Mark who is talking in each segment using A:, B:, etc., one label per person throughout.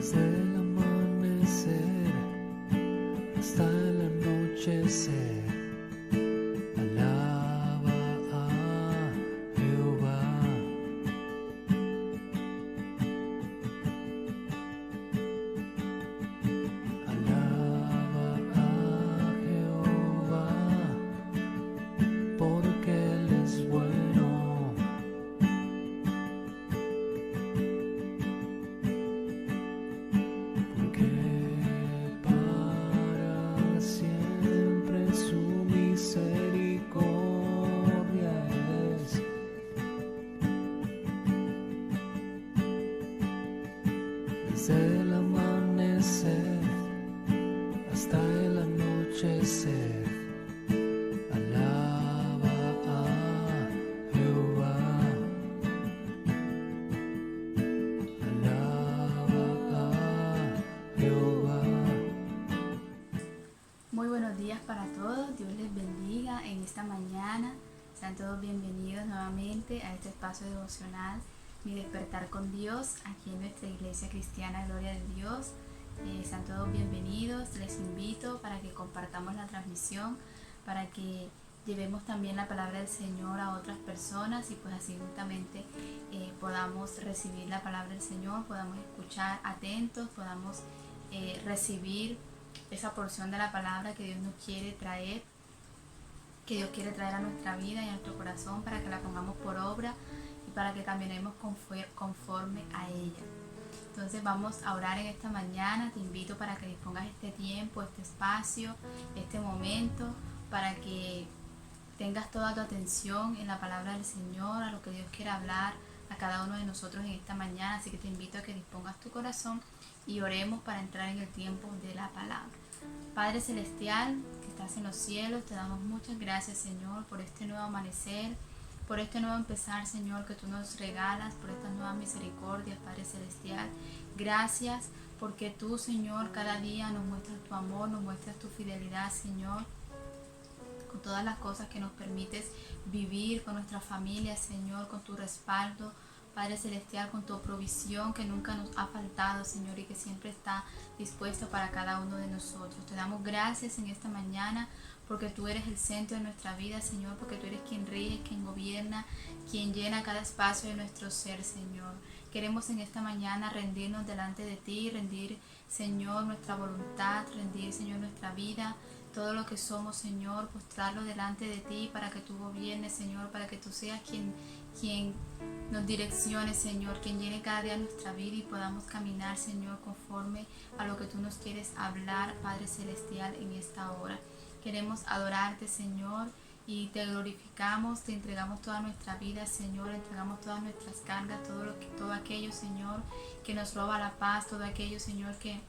A: Desde el amanecer hasta el anochecer, alaba a Jehová. Alaba a Jehová, porque Él es bueno. Porque para siempre su misericordia es. Desde el amanecer hasta el anochecer, alaba a Jehová. Alaba a Jehová.
B: Muy buenos días para todos, Dios les bendiga en esta mañana. Sean todos bienvenidos nuevamente a este espacio devocional, Mi Despertar con Dios, aquí en nuestra iglesia cristiana Gloria de Dios. Sean todos bienvenidos, les invito para que compartamos la transmisión, para que llevemos también la palabra del Señor a otras personas y pues así justamente podamos recibir la palabra del Señor, podamos escuchar atentos, podamos recibir esa porción de la palabra que Dios nos quiere traer, que Dios quiere traer a nuestra vida y a nuestro corazón, para que la pongamos por obra y para que caminemos conforme a ella. Entonces vamos a orar en esta mañana. Te invito para que dispongas este tiempo, este espacio, este momento, para que tengas toda tu atención en la palabra del Señor, a lo que Dios quiere hablar a cada uno de nosotros en esta mañana. Así que te invito a que dispongas tu corazón y oremos para entrar en el tiempo de la palabra. Padre Celestial, que estás en los cielos, te damos muchas gracias, Señor, por este nuevo amanecer, por este nuevo empezar, Señor, que tú nos regalas, por estas nuevas misericordias, Padre Celestial. Gracias porque tú, Señor, cada día nos muestras tu amor, nos muestras tu fidelidad, Señor, con todas las cosas que nos permites vivir, con nuestra familia, Señor, con tu respaldo, Padre Celestial, con tu provisión que nunca nos ha faltado, Señor, y que siempre está dispuesta para cada uno de nosotros. Te damos gracias en esta mañana porque tú eres el centro de nuestra vida, Señor, porque tú eres quien rige, quien gobierna, quien llena cada espacio de nuestro ser, Señor. Queremos en esta mañana rendirnos delante de ti, rendir, Señor, nuestra voluntad, rendir, Señor, nuestra vida, todo lo que somos, Señor, postrarlo delante de ti para que tú gobiernes, Señor, para que tú seas quien nos direccione, Señor, quien llene cada día nuestra vida y podamos caminar, Señor, conforme a lo que tú nos quieres hablar, Padre Celestial, en esta hora. Queremos adorarte, Señor, y te glorificamos, te entregamos toda nuestra vida, Señor, entregamos todas nuestras cargas, todo aquello, Señor, que nos roba la paz, todo aquello, Señor, que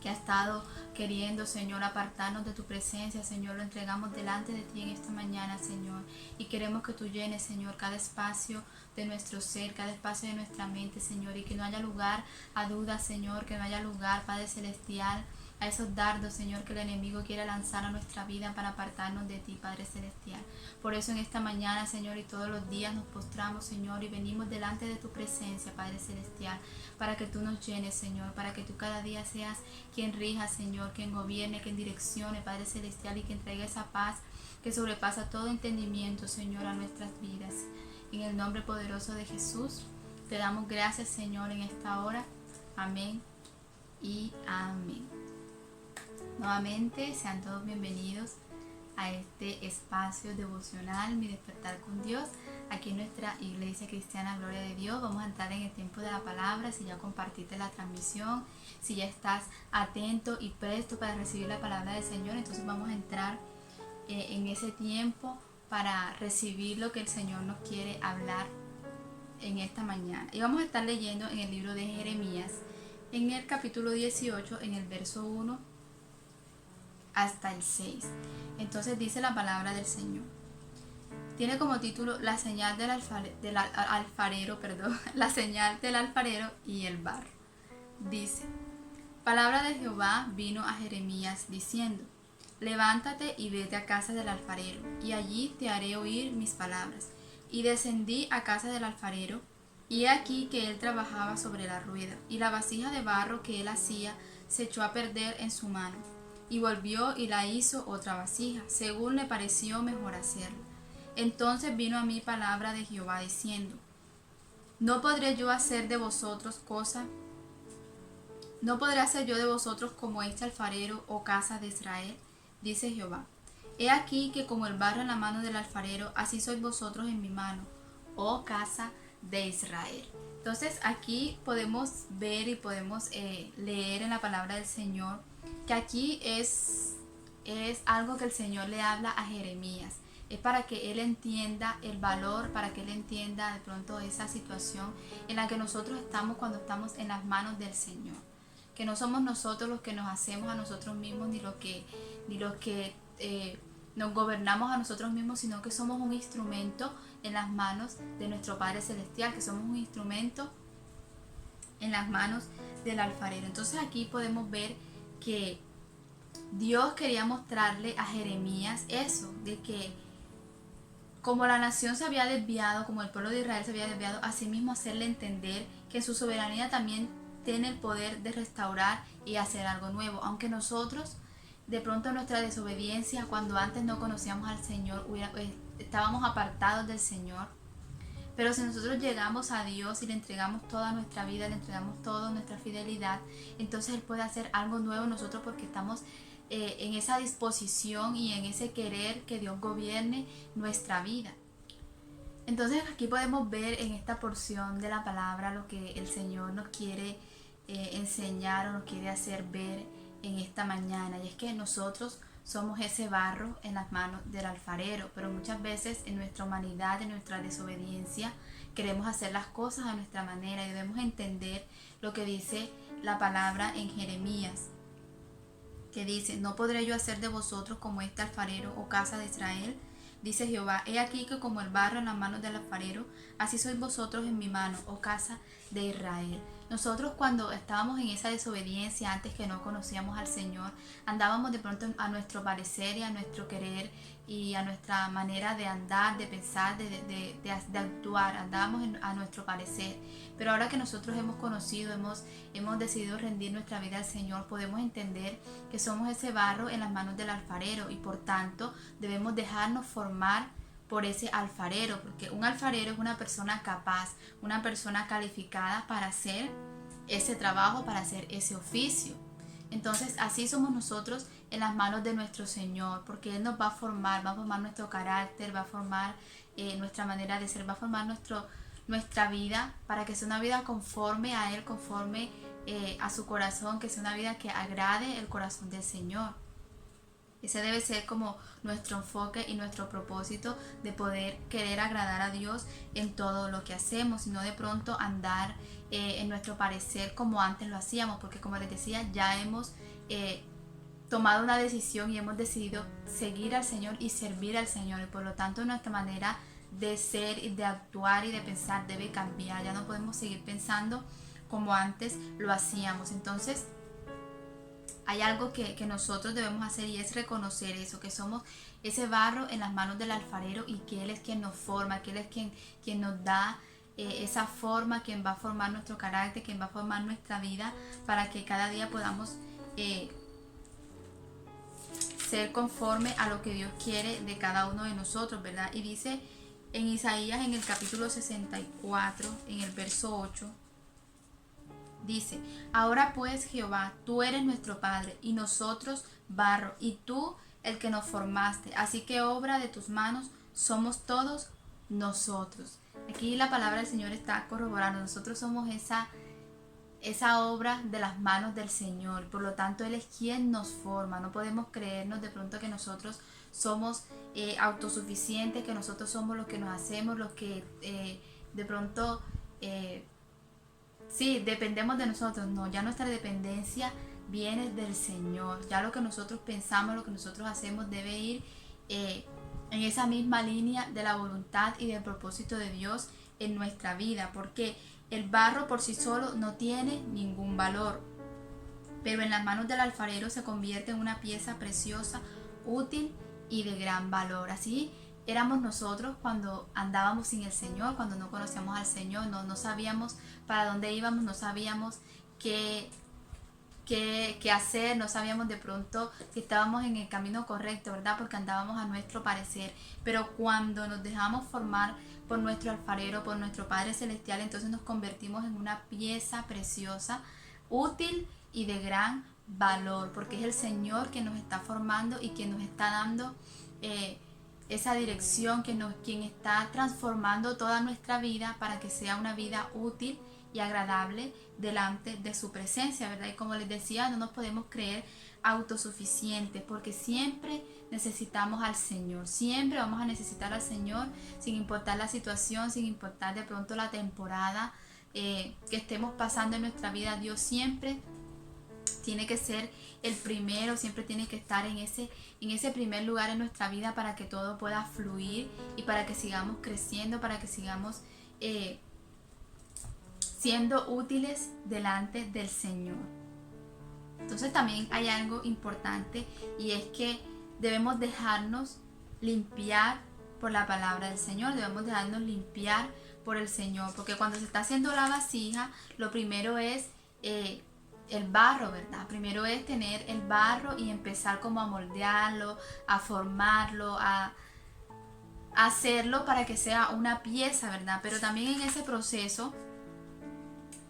B: ha estado queriendo, Señor, apartarnos de tu presencia, Señor, lo entregamos delante de ti en esta mañana, Señor, y queremos que tú llenes, Señor, cada espacio de nuestro ser, cada espacio de nuestra mente, Señor, y que no haya lugar a dudas, Señor, que no haya lugar, Padre Celestial, a esos dardos, Señor, que el enemigo quiere lanzar a nuestra vida para apartarnos de ti, Padre Celestial. Por eso en esta mañana, Señor, y todos los días nos postramos, Señor, y venimos delante de tu presencia, Padre Celestial, para que tú nos llenes, Señor, para que tú cada día seas quien rija, Señor, quien gobierne, quien direccione, Padre Celestial, y quien traiga esa paz que sobrepasa todo entendimiento, Señor, a nuestras vidas. En el nombre poderoso de Jesús, te damos gracias, Señor, en esta hora. Amén y amén. Nuevamente, sean todos bienvenidos a este espacio devocional, Mi Despertar con Dios, aquí en nuestra iglesia cristiana Gloria de Dios. Vamos a entrar en el tiempo de la palabra. Si ya compartiste la transmisión, si ya estás atento y presto para recibir la palabra del Señor, entonces vamos a entrar en ese tiempo para recibir lo que el Señor nos quiere hablar en esta mañana. Y vamos a estar leyendo en el libro de Jeremías, en el capítulo 18, en el verso 1 hasta el 6. Entonces dice la palabra del Señor. Tiene como título la señal del alfarero, la señal del alfarero y el barro. Dice: palabra de Jehová vino a Jeremías diciendo: levántate y vete a casa del alfarero, y allí te haré oír mis palabras. Y descendí a casa del alfarero, Y he aquí que él trabajaba sobre la rueda, y la vasija de barro que él hacía se echó a perder en su mano. Y volvió y la hizo otra vasija, según le pareció mejor hacerlo. Entonces vino a mí palabra de Jehová diciendo: ¿No podré yo hacer de vosotros cosa? ¿No podré hacer yo de vosotros como este alfarero, oh casa de Israel? Dice Jehová. He aquí que como el barro en la mano del alfarero, así sois vosotros en mi mano, oh casa de Israel. Entonces aquí podemos ver y podemos leer en la palabra del Señor que aquí es algo que el Señor le habla a Jeremías. Es para que él entienda el valor, para que él entienda de pronto esa situación en la que nosotros estamos cuando estamos en las manos del Señor. Que no somos nosotros los que nos hacemos a nosotros mismos, ni los que nos gobernamos a nosotros mismos, sino que somos un instrumento en las manos de nuestro Padre Celestial, que somos un instrumento en las manos del alfarero. Entonces aquí podemos ver que Dios quería mostrarle a Jeremías eso, de que como la nación se había desviado, como el pueblo de Israel se había desviado, asimismo hacerle entender que su soberanía también tiene el poder de restaurar y hacer algo nuevo. Aunque nosotros, de pronto en nuestra desobediencia, cuando antes no conocíamos al Señor, estábamos apartados del Señor, pero si nosotros llegamos a Dios y le entregamos toda nuestra vida, le entregamos toda nuestra fidelidad, entonces Él puede hacer algo nuevo en nosotros porque estamos en esa disposición y en ese querer que Dios gobierne nuestra vida. Entonces aquí podemos ver en esta porción de la palabra lo que el Señor nos quiere enseñar o nos quiere hacer ver en esta mañana, y es que nosotros somos ese barro en las manos del alfarero, pero muchas veces en nuestra humanidad, en nuestra desobediencia, queremos hacer las cosas a nuestra manera, y debemos entender lo que dice la palabra en Jeremías, que dice: ¿No podré yo hacer de vosotros como este alfarero, o casa de Israel? Dice Jehová: he aquí que como el barro en las manos del alfarero, así sois vosotros en mi mano, oh casa de Israel. Nosotros cuando estábamos en esa desobediencia, antes que no conocíamos al Señor, andábamos de pronto a nuestro parecer y a nuestro querer y a nuestra manera de andar, de pensar, de actuar, andábamos a nuestro parecer. Pero ahora que nosotros hemos conocido, hemos decidido rendir nuestra vida al Señor, podemos entender que somos ese barro en las manos del alfarero, y por tanto debemos dejarnos formar por ese alfarero, porque un alfarero es una persona capaz, una persona calificada para hacer ese trabajo, para hacer ese oficio. Entonces así somos nosotros en las manos de nuestro Señor, porque Él nos va a formar nuestro carácter, va a formar nuestra manera de ser, va a formar nuestra vida para que sea una vida conforme a Él, conforme a su corazón, que sea una vida que agrade el corazón del Señor. Ese debe ser como nuestro enfoque y nuestro propósito, de poder querer agradar a Dios en todo lo que hacemos, y no de pronto andar en nuestro parecer como antes lo hacíamos, porque como les decía, ya hemos tomado una decisión y hemos decidido seguir al Señor y servir al Señor, y por lo tanto nuestra manera de ser y de actuar y de pensar debe cambiar. Ya no podemos seguir pensando como antes lo hacíamos. Entonces hay algo que nosotros debemos hacer, y es reconocer eso, que somos ese barro en las manos del alfarero, y que Él es quien nos forma, que Él es quien nos da esa forma, quien va a formar nuestro carácter, quien va a formar nuestra vida, para que cada día podamos ser conforme a lo que Dios quiere de cada uno de nosotros, ¿verdad? Y dice en Isaías, en el capítulo 64, en el verso 8, dice: ahora pues, Jehová, tú eres nuestro Padre, y nosotros barro, y tú el que nos formaste, así que obra de tus manos somos todos nosotros. Aquí la palabra del Señor está corroborando: nosotros somos esa obra de las manos del Señor, por lo tanto Él es quien nos forma. No podemos creernos de pronto que nosotros somos autosuficientes, que nosotros somos los que nos hacemos, los que de pronto sí, dependemos de nosotros. No, ya nuestra dependencia viene del Señor. Ya lo que nosotros pensamos, lo que nosotros hacemos debe ir en esa misma línea de la voluntad y del propósito de Dios en nuestra vida, porque el barro por sí solo no tiene ningún valor, pero en las manos del alfarero se convierte en una pieza preciosa, útil y de gran valor. Así éramos nosotros cuando andábamos sin el Señor, cuando no conocíamos al Señor, no sabíamos para dónde íbamos, no sabíamos qué hacer, no sabíamos de pronto si estábamos en el camino correcto, ¿verdad? Porque andábamos a nuestro parecer. Pero cuando nos dejamos formar por nuestro alfarero, por nuestro Padre Celestial, entonces nos convertimos en una pieza preciosa, útil y de gran valor, porque es el Señor que nos está formando y que nos está dando esa dirección, quien está transformando toda nuestra vida para que sea una vida útil y agradable delante de su presencia, ¿verdad? Y como les decía, no nos podemos creer autosuficientes porque siempre necesitamos al Señor, siempre vamos a necesitar al Señor sin importar la situación, sin importar de pronto la temporada que estemos pasando en nuestra vida. Dios siempre tiene que ser el primero, siempre tiene que estar en ese primer lugar en nuestra vida para que todo pueda fluir y para que sigamos creciendo, para que sigamos siendo útiles delante del Señor. Entonces también hay algo importante y es que debemos dejarnos limpiar por la palabra del Señor, debemos dejarnos limpiar por el Señor, porque cuando se está haciendo la vasija, lo primero es el barro, ¿verdad? Primero es tener el barro y empezar como a moldearlo, a formarlo, a hacerlo para que sea una pieza, ¿verdad? Pero también en ese proceso,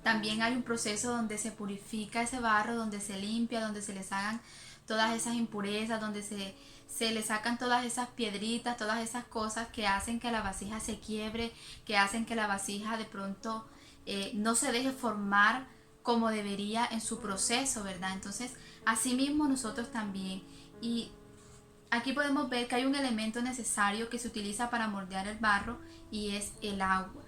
B: también hay un proceso donde se purifica ese barro, donde se limpia, donde se le sacan todas esas impurezas, donde se le sacan todas esas piedritas, todas esas cosas que hacen que la vasija se quiebre, que hacen que la vasija de pronto no se deje formar como debería en su proceso, ¿verdad? Entonces, asimismo nosotros también. Y aquí podemos ver que hay un elemento necesario que se utiliza para moldear el barro y es el agua.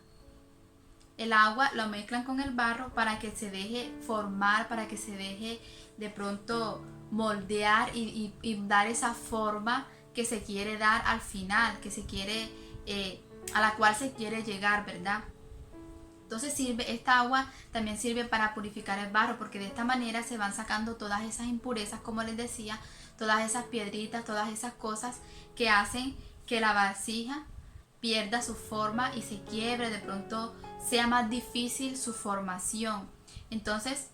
B: El agua lo mezclan con el barro para que se deje formar, para que se deje de pronto moldear y dar esa forma que se quiere dar al final, que se quiere, a la cual se quiere llegar, ¿verdad? Entonces esta agua también sirve para purificar el barro, porque de esta manera se van sacando todas esas impurezas, como les decía, todas esas piedritas, todas esas cosas que hacen que la vasija pierda su forma y se quiebre, de pronto sea más difícil su formación. Entonces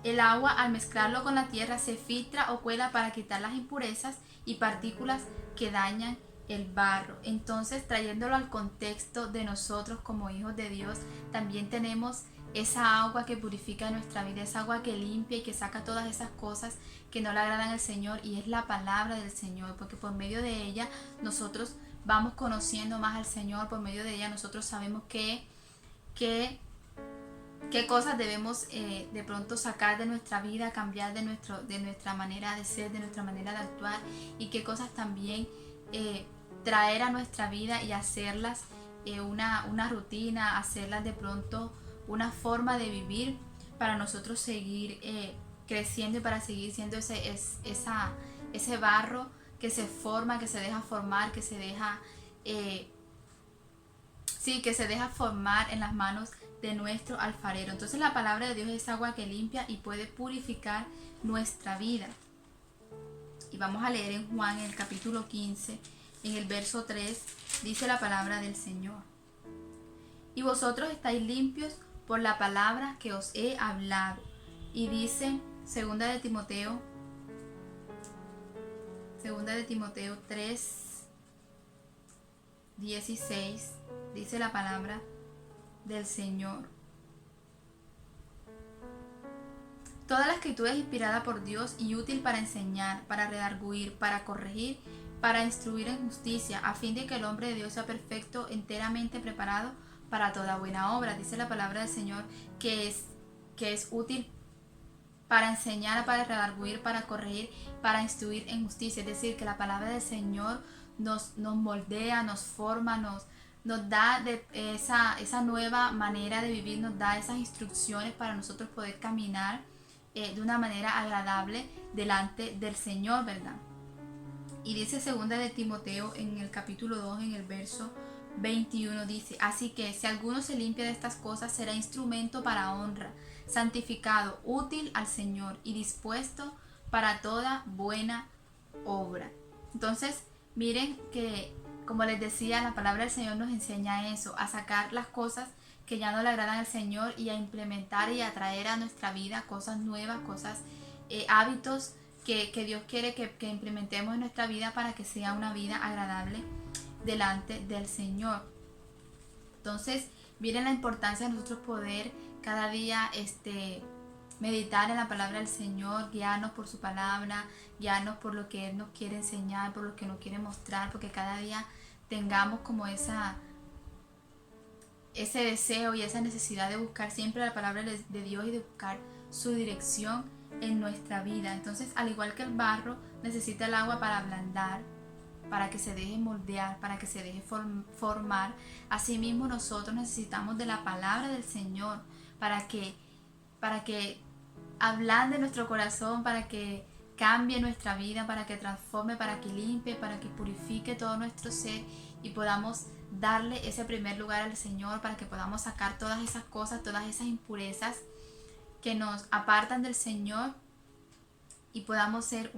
B: el agua, al mezclarlo con la tierra, se filtra o cuela para quitar las impurezas y partículas que dañan el barro. Entonces, trayéndolo al contexto de nosotros como hijos de Dios, también tenemos esa agua que purifica nuestra vida, esa agua que limpia y que saca todas esas cosas que no le agradan al Señor, y es la palabra del Señor, porque por medio de ella nosotros vamos conociendo más al Señor, por medio de ella nosotros sabemos qué cosas debemos de pronto sacar de nuestra vida, cambiar de nuestra manera de ser, de nuestra manera de actuar, y qué cosas también traer a nuestra vida y hacerlas una rutina, hacerlas de pronto una forma de vivir para nosotros seguir creciendo y para seguir siendo ese barro que se forma, que se deja formar, que se deja formar en las manos de nuestro alfarero. Entonces la palabra de Dios es agua que limpia y puede purificar nuestra vida. Y vamos a leer en Juan, en el capítulo 15, en el verso 3, dice la palabra del Señor: y vosotros estáis limpios por la palabra que os he hablado. Y dice segunda de Timoteo 3, 16, dice la palabra del Señor: toda la escritura es inspirada por Dios y útil para enseñar, para redarguir, para corregir, para instruir en justicia, a fin de que el hombre de Dios sea perfecto, enteramente preparado para toda buena obra. Dice la palabra del Señor que es útil para enseñar, para redarguir, para corregir, para instruir en justicia. Es decir, que la palabra del Señor nos moldea, nos forma, nos da esa nueva manera de vivir, nos da esas instrucciones para nosotros poder caminar de una manera agradable delante del Señor, ¿verdad? Y dice segunda de Timoteo en el capítulo 2, en el verso 21, dice: así que si alguno se limpia de estas cosas, será instrumento para honra, santificado, útil al Señor y dispuesto para toda buena obra. Entonces, miren que como les decía, la palabra del Señor nos enseña eso, a sacar las cosas que ya no le agradan al Señor y a implementar y a traer a nuestra vida cosas nuevas, cosas, hábitos que Dios quiere que implementemos en nuestra vida para que sea una vida agradable delante del Señor. Entonces, miren la importancia de nosotros poder cada día meditar en la palabra del Señor, guiarnos por su palabra, guiarnos por lo que Él nos quiere enseñar, por lo que nos quiere mostrar, porque cada día tengamos como ese deseo y esa necesidad de buscar siempre la palabra de Dios y de buscar su dirección en nuestra vida. Entonces, al igual que el barro necesita el agua para ablandar, para que se deje moldear, para que se deje formar, asimismo nosotros necesitamos de la palabra del Señor para que ablande nuestro corazón, para que cambie nuestra vida, para que transforme, para que limpie, para que purifique todo nuestro ser y podamos darle ese primer lugar al Señor, para que podamos sacar todas esas cosas, todas esas impurezas que nos apartan del Señor y podamos ser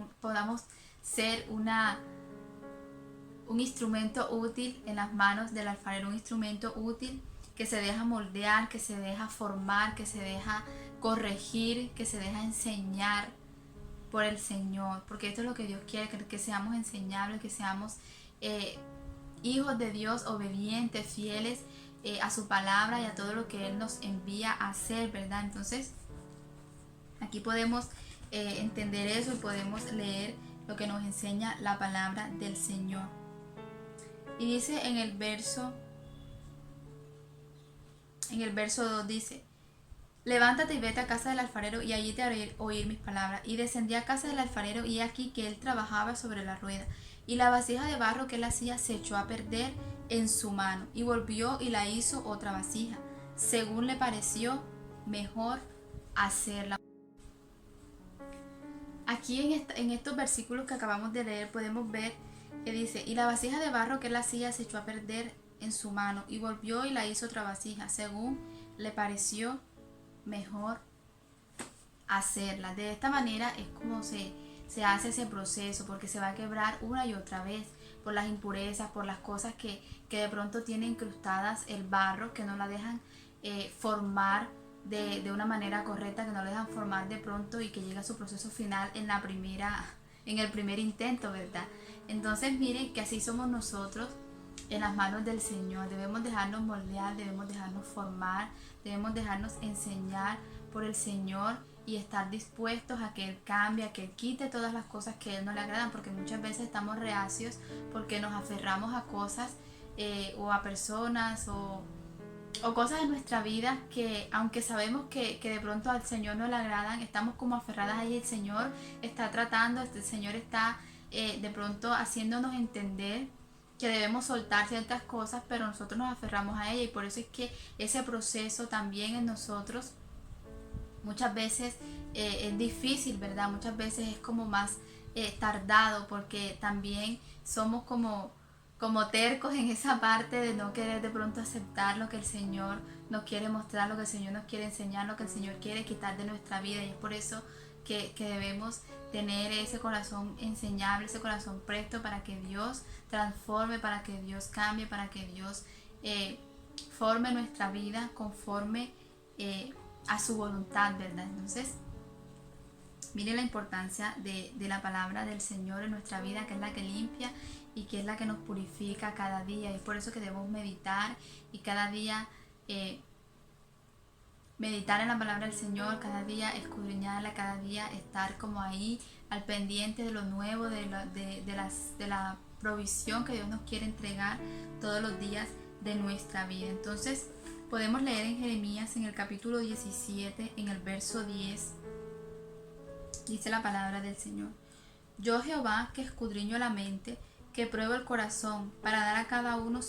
B: un instrumento útil en las manos del alfarero, un instrumento útil que se deja moldear, que se deja formar, que se deja corregir, que se deja enseñar por el Señor, porque esto es lo que Dios quiere, que seamos enseñables, que seamos hijos de Dios, obedientes, fieles a su palabra y a todo lo que Él nos envía a hacer, ¿verdad? Entonces, aquí podemos entender eso y podemos leer lo que nos enseña la palabra del Señor. Y dice en el verso 2 dice: levántate y vete a casa del alfarero y allí te haré oír mis palabras. Y descendí a casa del alfarero y aquí que él trabajaba sobre la rueda. Y la vasija de barro que él hacía se echó a perder en su mano. Y volvió y la hizo otra vasija, según le pareció mejor hacerla. Aquí en estos versículos que acabamos de leer podemos ver que dice: y la vasija de barro que él hacía se echó a perder en su mano. Y volvió y la hizo otra vasija, según le pareció mejor hacerla. De esta manera es como se hace ese proceso, porque se va a quebrar una y otra vez por las impurezas, por las cosas que de pronto tiene incrustadas el barro, que no la dejan formar de una manera correcta, que no la dejan formar de pronto y que llega a su proceso final en el primer intento, ¿verdad? Entonces miren que así somos nosotros en las manos del Señor. Debemos dejarnos moldear, debemos dejarnos formar, debemos dejarnos enseñar por el Señor y estar dispuestos a que Él cambie, a que Él quite todas las cosas que a Él no le agradan, porque muchas veces estamos reacios porque nos aferramos a cosas o a personas o cosas en nuestra vida que, aunque sabemos que de pronto al Señor no le agradan, estamos como aferradas a ella. El Señor está tratando, el Señor está de pronto haciéndonos entender que debemos soltar ciertas cosas, pero nosotros nos aferramos a ella, y por eso es que ese proceso también en nosotros muchas veces es difícil, ¿verdad? Muchas veces es como más tardado, porque también somos como tercos en esa parte de no querer de pronto aceptar lo que el Señor nos quiere mostrar, lo que el Señor nos quiere enseñar, lo que el Señor quiere quitar de nuestra vida. Y es por eso que debemos tener ese corazón enseñable, ese corazón presto para que Dios transforme, para que Dios cambie, para que Dios forme nuestra vida conforme a su voluntad, ¿verdad? Entonces, miren la importancia de la palabra del Señor en nuestra vida, que es la que limpia y que es la que nos purifica cada día. Y es por eso que debemos meditar y cada día meditar en la palabra del Señor, cada día escudriñarla, cada día estar como ahí al pendiente de lo nuevo, de la provisión que Dios nos quiere entregar todos los días de nuestra vida. Entonces podemos leer en Jeremías, en el capítulo 17, en el verso 10, dice la palabra del Señor: yo, Jehová, que escudriño la mente, que pruebo el corazón, para dar a cada uno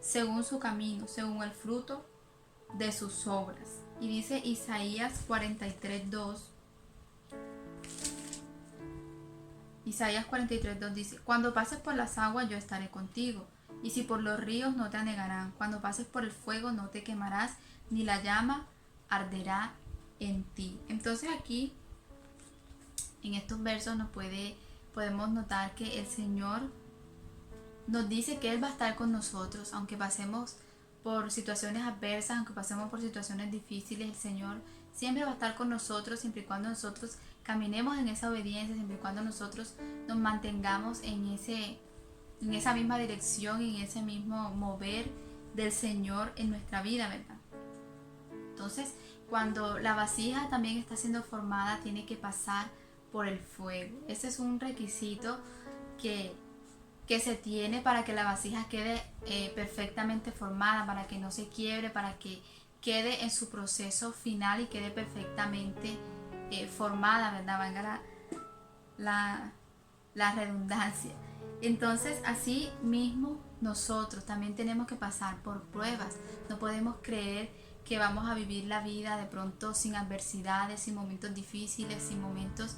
B: según su camino, según el fruto de sus obras. Y dice Isaías 43:2. Isaías 43:2 dice: cuando pases por las aguas yo estaré contigo, y si por los ríos no te anegarán. Cuando pases por el fuego no te quemarás, ni la llama arderá en ti. Entonces aquí en estos versos nos puede podemos notar que el Señor nos dice que Él va a estar con nosotros, aunque pasemos por situaciones adversas, aunque pasemos por situaciones difíciles, el Señor siempre va a estar con nosotros, siempre y cuando nosotros caminemos en esa obediencia, siempre y cuando nosotros nos mantengamos en esa misma dirección, en ese mismo mover del Señor en nuestra vida, ¿verdad? Entonces, cuando la vasija también está siendo formada, tiene que pasar por el fuego. Ese es un requisito que se tiene para que la vasija quede perfectamente formada, para que no se quiebre, para que quede en su proceso final y quede perfectamente formada, ¿verdad? Valga la redundancia. Entonces, así mismo nosotros también tenemos que pasar por pruebas. No podemos creer que vamos a vivir la vida de pronto sin adversidades, sin momentos difíciles, sin momentos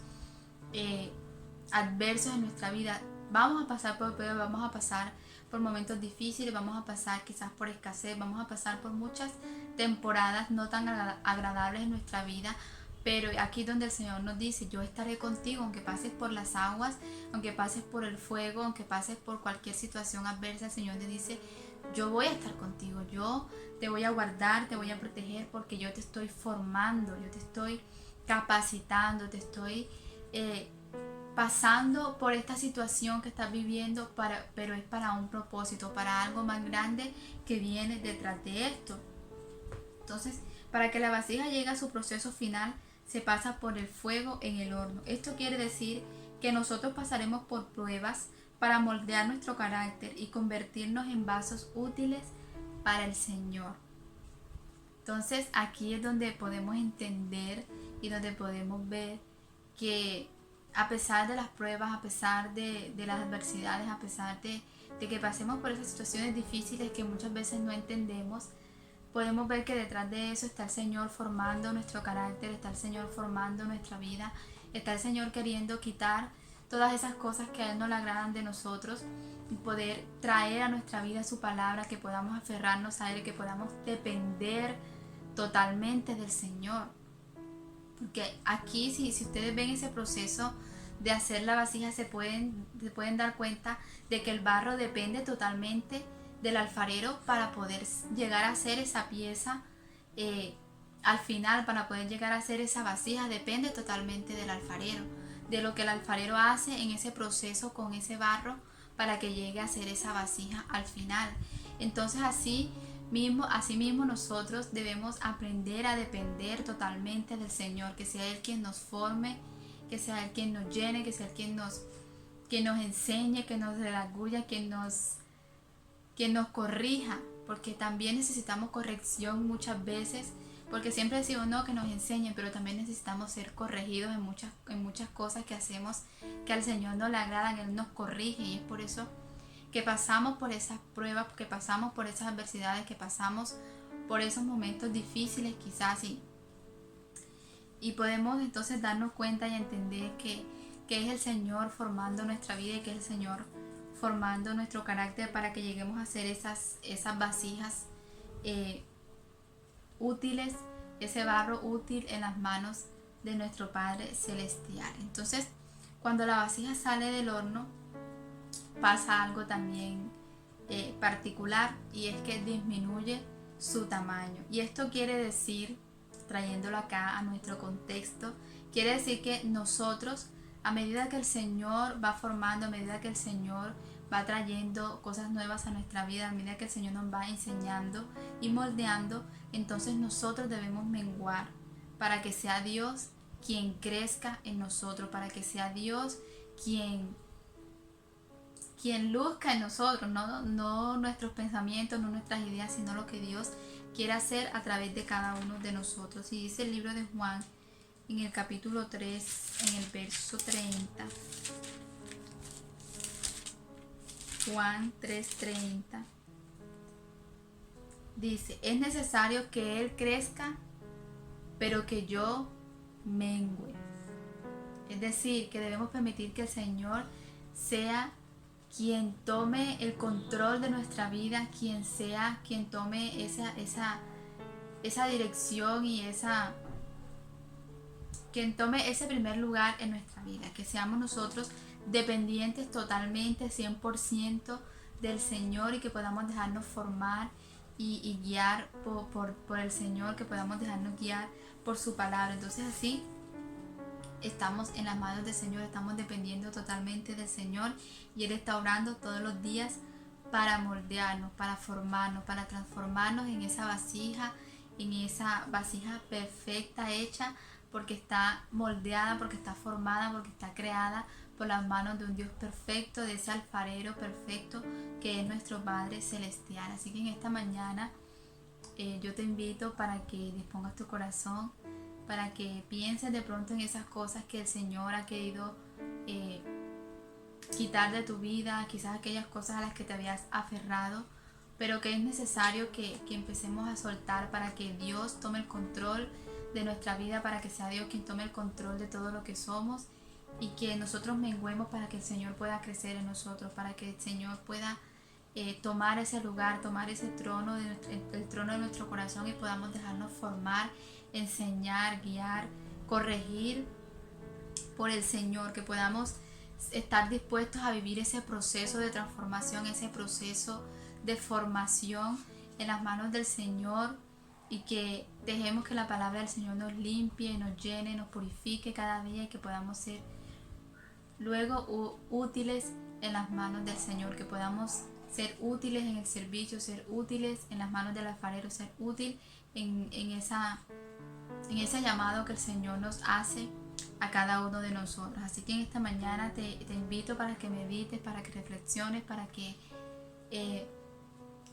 B: adversos en nuestra vida. Vamos a pasar por pruebas, vamos a pasar por momentos difíciles, vamos a pasar quizás por escasez, vamos a pasar por muchas temporadas no tan agradables en nuestra vida, pero aquí es donde el Señor nos dice: yo estaré contigo, aunque pases por las aguas, aunque pases por el fuego, aunque pases por cualquier situación adversa. El Señor te dice: yo voy a estar contigo, yo te voy a guardar, te voy a proteger, porque yo te estoy formando, yo te estoy capacitando, te estoy pasando por esta situación que estás viviendo, pero es para un propósito, para algo más grande que viene detrás de esto. Entonces, para que la vasija llegue a su proceso final, se pasa por el fuego en el horno. Esto quiere decir que nosotros pasaremos por pruebas para moldear nuestro carácter y convertirnos en vasos útiles para el Señor. Entonces, aquí es donde podemos entender y donde podemos ver que a pesar de las pruebas, a pesar de las adversidades, a pesar de que pasemos por esas situaciones difíciles que muchas veces no entendemos, podemos ver que detrás de eso está el Señor formando nuestro carácter, está el Señor formando nuestra vida, está el Señor queriendo quitar todas esas cosas que a Él no le agradan de nosotros y poder traer a nuestra vida su palabra, que podamos aferrarnos a Él, que podamos depender totalmente del Señor. Porque aquí, si ustedes ven ese proceso de hacer la vasija, se pueden dar cuenta de que el barro depende totalmente del alfarero para poder llegar a hacer esa pieza. Al final, para poder llegar a hacer esa vasija, depende totalmente del alfarero, de lo que el alfarero hace en ese proceso con ese barro para que llegue a hacer esa vasija al final. Entonces, así mismo nosotros debemos aprender a depender totalmente del Señor, que sea Él quien nos forme, que sea Él quien nos llene, que sea Él quien nos enseñe, que nos redarguya, quien nos corrija, porque también necesitamos corrección muchas veces, porque siempre decimos no, que nos enseñen, pero también necesitamos ser corregidos en muchas cosas que hacemos que al Señor no le agradan. Él nos corrige, y es por eso que pasamos por esas pruebas, que pasamos por esas adversidades, que pasamos por esos momentos difíciles quizás, y podemos entonces darnos cuenta y entender que es el Señor formando nuestra vida y que es el Señor formando nuestro carácter para que lleguemos a ser esas vasijas útiles, ese barro útil en las manos de nuestro Padre Celestial. Entonces, cuando la vasija sale del horno, pasa algo también particular, y es que disminuye su tamaño. Y esto quiere decir, trayéndolo acá a nuestro contexto, quiere decir que nosotros, a medida que el Señor va formando, a medida que el Señor va trayendo cosas nuevas a nuestra vida, a medida que el Señor nos va enseñando y moldeando, entonces nosotros debemos menguar para que sea Dios quien crezca en nosotros, para que sea Dios quien luzca en nosotros, no nuestros pensamientos, no nuestras ideas, sino lo que Dios quiere hacer a través de cada uno de nosotros. Y dice el libro de Juan, en el capítulo 3, en el verso 30, Juan 3:30, dice: es necesario que Él crezca, pero que yo mengüe. Es decir, que debemos permitir que el Señor sea quien tome el control de nuestra vida, quien tome esa dirección y quien tome ese primer lugar en nuestra vida, que seamos nosotros dependientes totalmente, 100% del Señor, y que podamos dejarnos formar y guiar por el Señor, que podamos dejarnos guiar por su palabra. Entonces así estamos en las manos del Señor, estamos dependiendo totalmente del Señor, y Él está orando todos los días para moldearnos, para formarnos, para transformarnos en esa vasija perfecta, hecha porque está moldeada, porque está formada, porque está creada por las manos de un Dios perfecto, de ese alfarero perfecto que es nuestro Padre Celestial. Así que en esta mañana yo te invito para que dispongas tu corazón, para que pienses de pronto en esas cosas que el Señor ha querido quitar de tu vida, quizás aquellas cosas a las que te habías aferrado, pero que es necesario que empecemos a soltar para que Dios tome el control de nuestra vida, para que sea Dios quien tome el control de todo lo que somos, y que nosotros menguemos para que el Señor pueda crecer en nosotros, para que el Señor pueda tomar ese lugar, tomar ese trono, el trono de nuestro corazón, y podamos dejarnos formar, enseñar, guiar, corregir por el Señor, que podamos estar dispuestos a vivir ese proceso de transformación, ese proceso de formación en las manos del Señor, y que dejemos que la palabra del Señor nos limpie, nos llene, nos purifique cada día, y que podamos ser luego útiles en las manos del Señor, que podamos ser útiles en el servicio, ser útiles en las manos del alfarero, ser útil en ese llamado que el Señor nos hace a cada uno de nosotros. Así que en esta mañana te invito para que medites, para que reflexiones, para que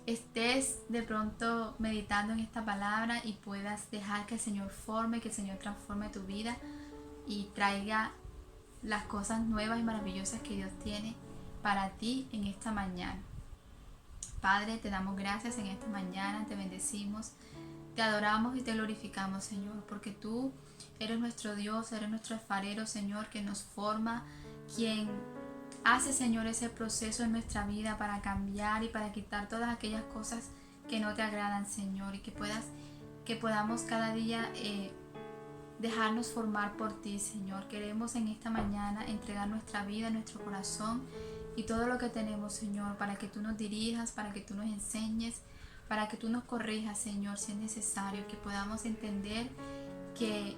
B: estés de pronto meditando en esta palabra y puedas dejar que el Señor forme, que el Señor transforme tu vida y traiga las cosas nuevas y maravillosas que Dios tiene para ti en esta mañana. Padre, te damos gracias en esta mañana, te bendecimos, te adoramos y te glorificamos, Señor, porque tú eres nuestro Dios, eres nuestro alfarero, Señor, que nos forma, quien hace, Señor, ese proceso en nuestra vida para cambiar y para quitar todas aquellas cosas que no te agradan, Señor, y que podamos cada día dejarnos formar por ti, Señor. Queremos en esta mañana entregar nuestra vida, nuestro corazón y todo lo que tenemos, Señor, para que tú nos dirijas, para que tú nos enseñes, para que tú nos corrijas, Señor, si es necesario, que podamos entender que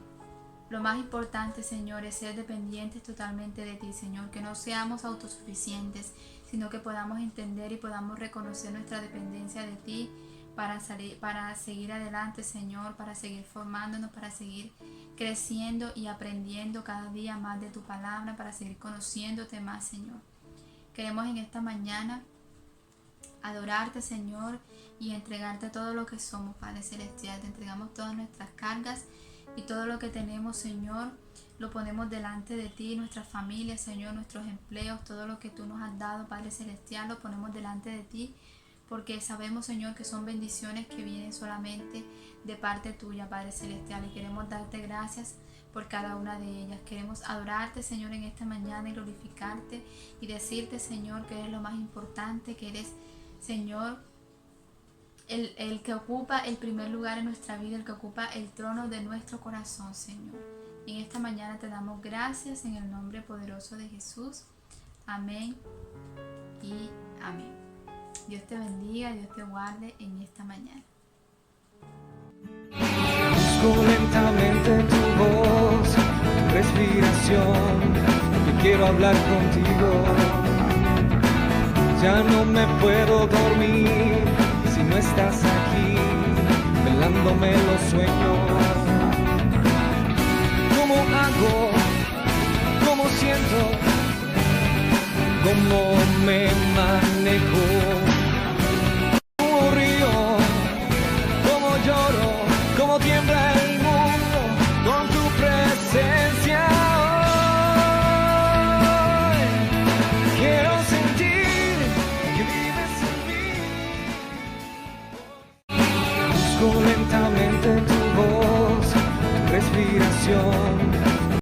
B: lo más importante, Señor, es ser dependientes totalmente de ti, Señor, que no seamos autosuficientes, sino que podamos entender y podamos reconocer nuestra dependencia de ti para seguir adelante, Señor, para seguir formándonos, para seguir creciendo y aprendiendo cada día más de tu palabra, para seguir conociéndote más, Señor. Queremos en esta mañana adorarte, Señor, y entregarte todo lo que somos, Padre Celestial. Te entregamos todas nuestras cargas y todo lo que tenemos, Señor, lo ponemos delante de ti, nuestras familias, Señor, nuestros empleos, todo lo que tú nos has dado, Padre Celestial, lo ponemos delante de ti, porque sabemos, Señor, que son bendiciones que vienen solamente de parte tuya, Padre Celestial, y queremos darte gracias por cada una de ellas. Queremos adorarte, Señor, en esta mañana y glorificarte y decirte, Señor, que eres lo más importante, que eres, Señor, el que ocupa el primer lugar en nuestra vida, el que ocupa el trono de nuestro corazón, Señor. En esta mañana te damos gracias en el nombre poderoso de Jesús. Amén y amén. Dios te bendiga, Dios te guarde en esta mañana.
A: Busco lentamente tu voz, tu respiración, y quiero hablar contigo. Ya no me puedo dormir si no estás aquí, velándome los sueños. ¿Cómo hago? ¿Cómo siento? ¿Cómo me manejo? ¿Cómo río? ¿Cómo lloro? ¿Cómo tiembla el mundo con tu presencia hoy? Quiero sentir que vives en mí. Busco lentamente tu voz, tu respiración,